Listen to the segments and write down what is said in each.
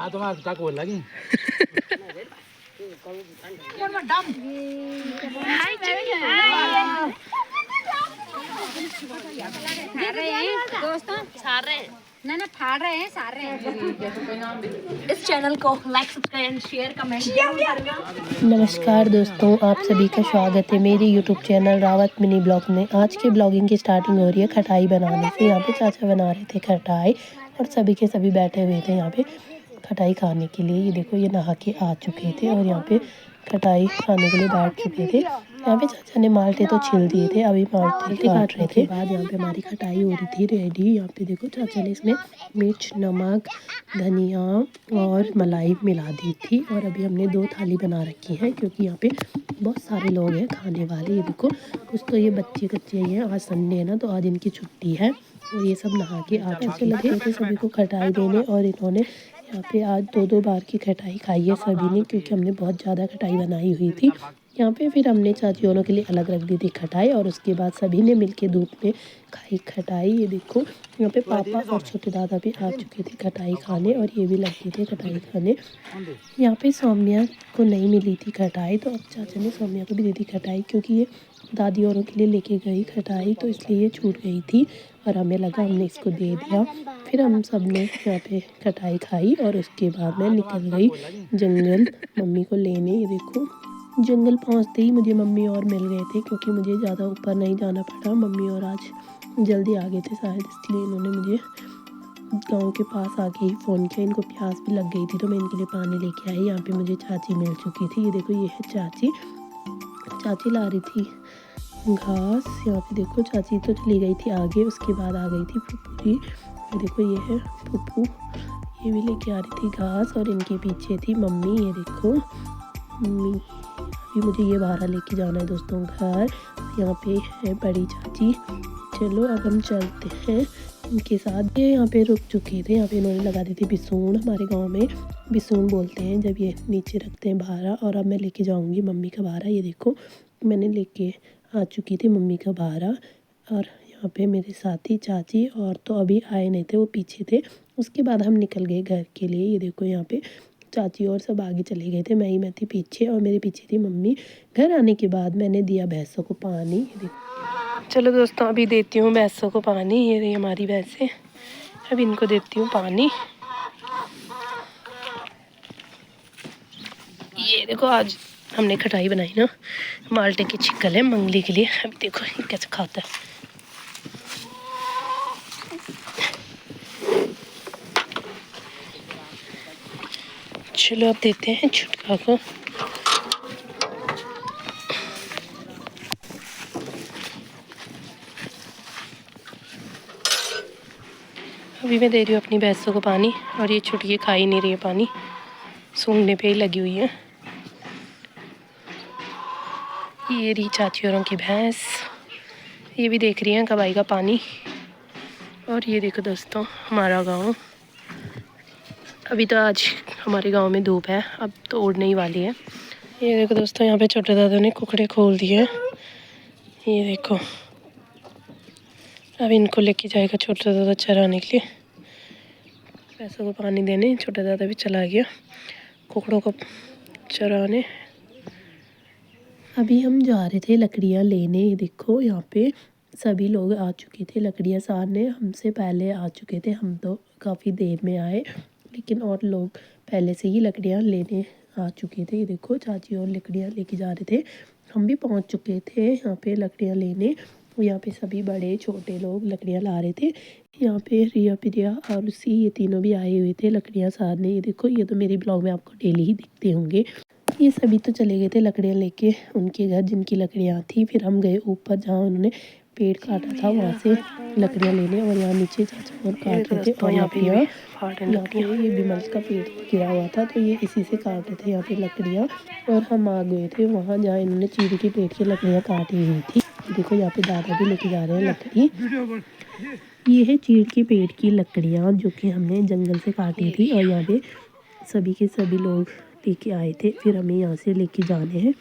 दोस्तों सारे ना फाड़ रहे हैं सारे। इस चैनल को like subscribe and share comment. नमस्कार दोस्तों, आप सभी का स्वागत है मेरे YouTube channel Rawat mini blog में। आज के ब्लॉगिंग की स्टार्टिंग हो रही है खटाई बनाने से। यहाँ पे चाचा बना रहे थे खटाई और सभी के सभी बैठे हुए थे यहाँ पे खटाई खाने के लिए। ये देखो, ये नहा के आ चुके थे और यहाँ पे खटाई खाने के लिए बैठ चुके थे। यहाँ पे चाचा ने माल्टे तो छिल दिए थे, अभी माल्टे काट रहे थे। बाद यहाँ पे हमारी खटाई हो रही थी रेडी। यहाँ पे देखो चाचा ने इसमें मिर्च, नमक, धनिया और मलाई मिला दी थी। और अभी हमने 2 थाली बना रखी हैं क्योंकि यहाँ पे बहुत सारे लोग हैं खाने वाले। ये देखो, कुछ तो ये बच्चे कच्चे हैं, आज संडे है ना तो आज इनकी छुट्टी है। और ये सब नहा के आ चुके लगे थे सभी को खटाई देने। और इन्होंने यहाँ पे आज 2-2 बार की खटाई खाई है सभी ने, क्योंकि हमने बहुत ज़्यादा खटाई बनाई हुई थी यहाँ पे। फिर हमने चाचियों के लिए अलग रख दी थी खटाई और उसके बाद सभी ने मिलके धूप में खाई खटाई। ये देखो, यहाँ पे पापा और छोटे दादा भी आ चुके थे खटाई खाने और ये भी लगे थे खटाई खाने। यहाँ पे सौम्या को नहीं मिली थी खटाई तो अब चाचा ने सौम्या को भी दे दी खटाई, क्योंकि ये दादी औरों के लिए लेके गई खटाई तो इसलिए ये छूट गई थी और हमें लगा हमने इसको दे दिया। फिर हम सब ने यहाँ पे खटाई खाई और उसके बाद मैं निकल गई जंगल मम्मी को लेने। ये देखो, जंगल पहुँचते ही मुझे मम्मी और मिल गए थे, क्योंकि मुझे ज़्यादा ऊपर नहीं जाना पड़ा। मम्मी और आज जल्दी आ गए थे शायद, इसलिए इन्होंने मुझे गांव के पास आके ही फ़ोन किया। इनको प्यास भी लग गई थी तो मैं इनके लिए पानी लेके आई। यहाँ पे मुझे चाची मिल चुकी थी। ये देखो, ये है चाची। चाची ला रही थी घास। यहाँ पे देखो, चाची तो चली गई थी आगे, उसके बाद आ गई थी फूफू जी। ये देखो, ये है फूफू, ये भी लेके आ रही थी घास और इनके पीछे थी मम्मी। ये देखो मम्मी, अभी मुझे ये बाहर लेके जाना है दोस्तों घर। यहाँ पे है बड़ी चाची। चलो अब हम चलते हैं इनके साथ। ये यहाँ पे रुक चुके थे। यहाँ पे इन्होंने लगा दी थी बिसून। हमारे गांव में बिसून बोलते हैं जब ये नीचे रखते हैं भारा। और अब मैं लेके जाऊंगी मम्मी का भारा। ये देखो, मैंने लेके आ चुकी थी मम्मी का भारा। और यहाँ पे मेरे साथी चाची और तो अभी आए नहीं थे, वो पीछे थे। उसके बाद हम निकल गए घर के लिए। ये देखो, यहाँ पे चाची और सब आगे चले गए थे, मैं थी पीछे और मेरे पीछे थी मम्मी। घर आने के बाद मैंने दिया भैंसों को पानी। ये देखो, चलो दोस्तों अभी देती हूँ भैंसों को पानी। ये रही हमारी भैंसें, अब इनको देती हूँ पानी। ये देखो, आज हमने खटाई बनाई ना, माल्टे की चिक्कल है मंगली के लिए। अभी देखो ये कैसे खाता है। चलो अब देते हैं छुटका को। अभी मैं दे रही हूँ अपनी भैंसों को पानी और ये छुटकी खा ही नहीं रही है पानी, सूंघने पे ही लगी हुई है। ये रही चाची औरों की भैंस, ये भी देख रही है कब आएगा पानी। और ये देखो दोस्तों हमारा गांव। अभी तो आज हमारे गांव में धूप है, अब तो उड़ने ही वाली है। ये देखो दोस्तों, यहाँ पे छोटे दादा ने कुकड़े खोल दिए हैं। ये देखो, अब इनको लेके जाएगा छोटा दादा चराने के लिए, भैंसों को पानी देने। छोटा दादा भी चला गया कुकड़ों को चराने। अभी हम जा रहे थे लकड़ियाँ लेने। ये देखो, यहाँ पे सभी लोग आ चुके थे लकड़ियाँ सारने, हमसे पहले आ चुके थे। हम तो काफ़ी देर में आए, लेकिन और लोग पहले से ही लकड़ियाँ लेने आ चुके थे। ये देखो, चाची और लकड़ियाँ लेके जा रहे थे। हम भी पहुँच चुके थे यहाँ पे लकड़ियाँ लेने। यहाँ पे सभी बड़े छोटे लोग लकड़ियाँ ला रहे थे। यहाँ पे रिया प्रिया और उसी ये तीनों भी आए हुए थे लकड़ियाँ सारने। ये देखो, ये तो मेरे ब्लॉग में आपको डेली ही दिखते होंगे। ये सभी तो चले गए थे लकड़ियाँ लेके उनके घर जिनकी लकड़ियाँ थी। फिर हम गए ऊपर जहाँ उन्होंने पेड़ काटा था, वहाँ से लकड़ियाँ लेने। और यहाँ नीचे चाचा और काट रहे थे। और यहाँ पे ये बिमल का पेड़ गिरा हुआ था तो ये इसी से काट रहे थे यहाँ पे लकड़ियाँ। और हम आ गए थे वहाँ जहाँ इन्होंने चीड़ के पेड़ की लकड़ियाँ काटी हुई थी। देखो, यहाँ पे दादा भी लेके जा रहे हैं लकड़ी। ये है चीड़ के पेड़ की लकड़ियाँ जो कि हमने जंगल से काटी थी। और यहाँ पे सभी के सभी लोग लेके आए थे। फिर हमें यहाँ से लेके जाने हैं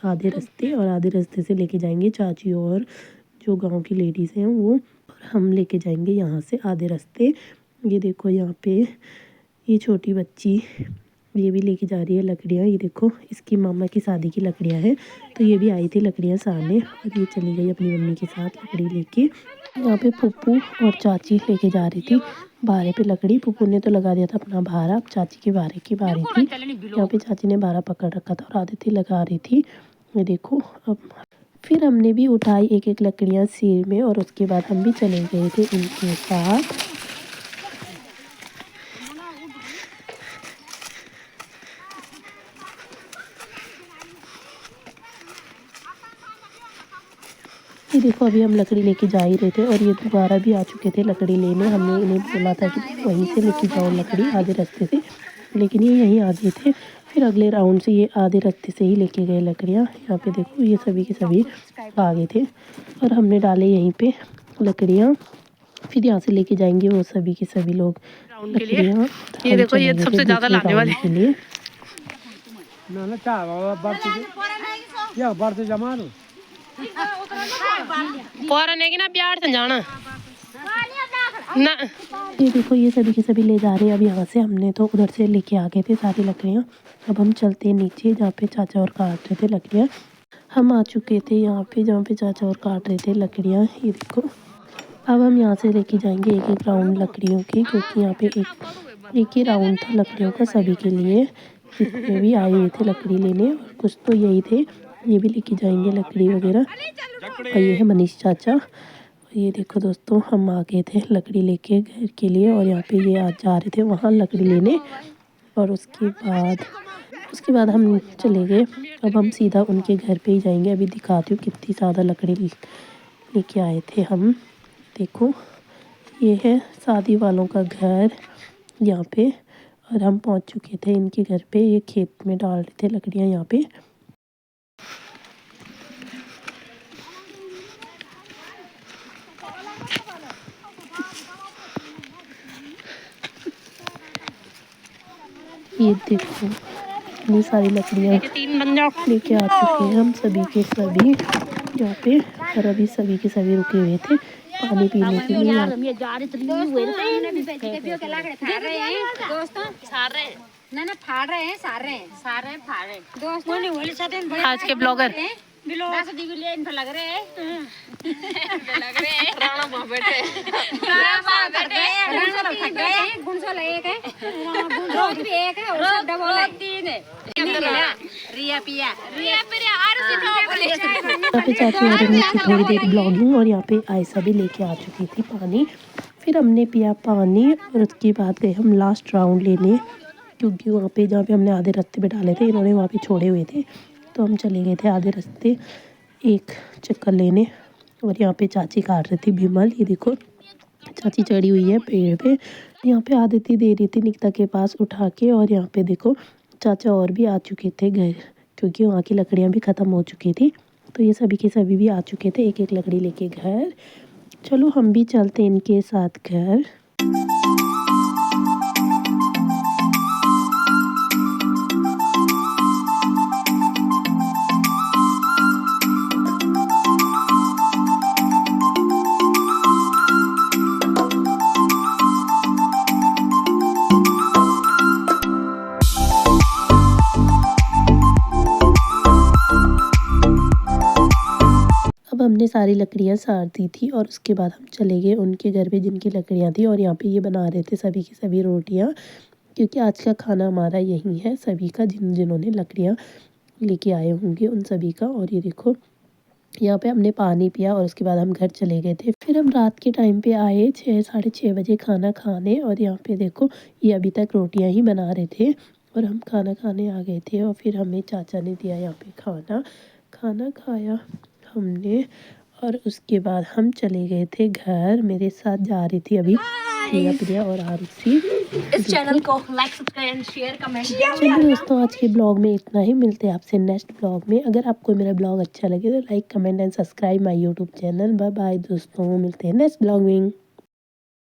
आधे रास्ते, और आधे रास्ते से लेके जाएंगे चाची और जो गांव की लेडीज़ हैं वो, और हम लेके जाएंगे यहाँ से आधे रास्ते। ये देखो, यहाँ पे ये छोटी बच्ची ये भी लेके जा रही है लकड़ियाँ। ये देखो इसकी मामा की शादी की लकड़ियाँ हैं, तो ये भी आई थी लकड़ियाँ सामने और ये चली गई अपनी मम्मी के साथ लकड़ी लेके। यहाँ पे पप्पू और चाची लेके जा रही थी भारे पे लकड़ी। पप्पू ने तो लगा दिया था अपना भारा, अब चाची के भारे की बारी थी। यहाँ पे चाची ने भारा पकड़ रखा था और आदित्य लगा रही थी। ये देखो अब फिर हमने भी उठाई एक एक लकड़ियाँ सिर में और उसके बाद हम भी चले गए थे इनके साथ। ये देखो अभी हम लकड़ी लेके जा ही रहे थे और ये दोबारा भी आ चुके थे लकड़ी लेने। हमने इन्हें बोला था कि वहीं से लेके जाओ लकड़ी आधे रास्ते से, लेकिन ये यहीं आ गए थे। फिर अगले राउंड से ये आधे रास्ते से ही लेके गए लकड़ियाँ। यहाँ पे देखो ये सभी के सभी आ गए थे और हमने डाले यहीं पे लकड़ियाँ। फिर यहाँ से लेके जाएंगे वो सभी के सभी लोग लकड़ियाँ। ये देखो ये सबसे ज़्यादा लाने वाले के लिए ना। ये देखो ये सभी के सभी ले जा रहे हैं। अब यहाँ से हमने तो उधर से लेके आ गए थे सारी लकड़ियाँ। अब हम चलते हैं नीचे जहाँ पे चाचा और काट रहे थे लकड़ियाँ। हम आ चुके थे यहाँ पे जहाँ पे चाचा और काट रहे थे लकड़ियाँ। ये देखो अब हम यहाँ से लेके जाएंगे एक एक राउंड लकड़ियों के, क्योंकि यहाँ पे एक ही राउंड था लकड़ियों का सभी के लिए। जितने भी आए हुए थे लकड़ी लेने और कुछ तो यही थे, ये भी लेके जाएंगे लकड़ी वगैरह। और ये है मनीष चाचा। ये देखो दोस्तों हम आ गए थे लकड़ी लेके घर के लिए और यहाँ पे ये आज जा रहे थे वहाँ लकड़ी लेने और उसके बाद हम चले गए। अब हम सीधा उनके घर पे ही जाएंगे। अभी दिखाती हूँ कितनी ज़्यादा लकड़ी लेके आए थे हम। देखो ये है शादी वालों का घर यहाँ पे और हम पहुँच चुके थे इनके घर पे। ये खेत में डाल रहे थे लकड़ियाँ यहाँ पे। ये देखो इतनी सारी लकड़ियाँ लेके आ चुके हैं हम सभी के सभी यहाँ पे। और अभी सभी के सभी रुके हुए थे पानी पीने के लिए। आज के ब्लॉगर लग रहे हैं चाची थोड़ी देर ब्लॉगिंग और यहाँ पे आयशा भी लेके आ चुकी थी पानी। फिर हमने पिया पानी और उसके बाद गए हम लास्ट राउंड लेने, क्योंकि वहाँ पे जहाँ पे हमने आधे रास्ते पे डाले थे इन्होंने वहाँ पे छोड़े हुए थे, तो हम चले गए थे आधे रास्ते एक चक्कर लेने। और यहाँ पे चाची काट रही थी भीमल। ये देखो चाची चढ़ी हुई है पेड़ पे। यहाँ पे आदित्य दे रही थी निकिता के पास उठा के। और यहाँ पे देखो चाचा और भी आ चुके थे घर, क्योंकि वहाँ की लकड़ियाँ भी ख़त्म हो चुकी थी, तो ये सभी के सभी भी आ चुके थे एक एक लकड़ी लेके घर। चलो हम भी चलते इनके साथ घर। हमने सारी लकड़ियाँ सार दी थी और उसके बाद हम चले गए उनके घर पे जिनकी लकड़ियाँ थी। और यहाँ पे ये बना रहे थे सभी की सभी रोटियाँ, क्योंकि आज का खाना हमारा यही है सभी का, जिन्होंने लकड़ियाँ लेके आए होंगे उन सभी का। और ये देखो यहाँ पे हमने पानी पिया और उसके बाद हम घर चले गए थे। फिर हम रात के टाइम पे आए 6-6:30 बजे खाना खाने। और यहाँ पे देखो ये अभी तक रोटियाँ ही बना रहे थे और हम खाना खाने आ गए थे। और फिर हमें चाचा ने दिया यहाँ पे खाना खाया हमने और उसके बाद हम चले गए थे घर। मेरे साथ जा रही थी अभी प्रिया और आरुषि। इस चैनल को like subscribe and share comment. चलिए दोस्तों आज के ब्लॉग में इतना ही। मिलते हैं आपसे नेक्स्ट ब्लॉग में। अगर आपको मेरा ब्लॉग अच्छा लगे तो like comment and subscribe my YouTube channel. Bye bye दोस्तों, मिलते हैं नेक्स्ट ब्लॉग में।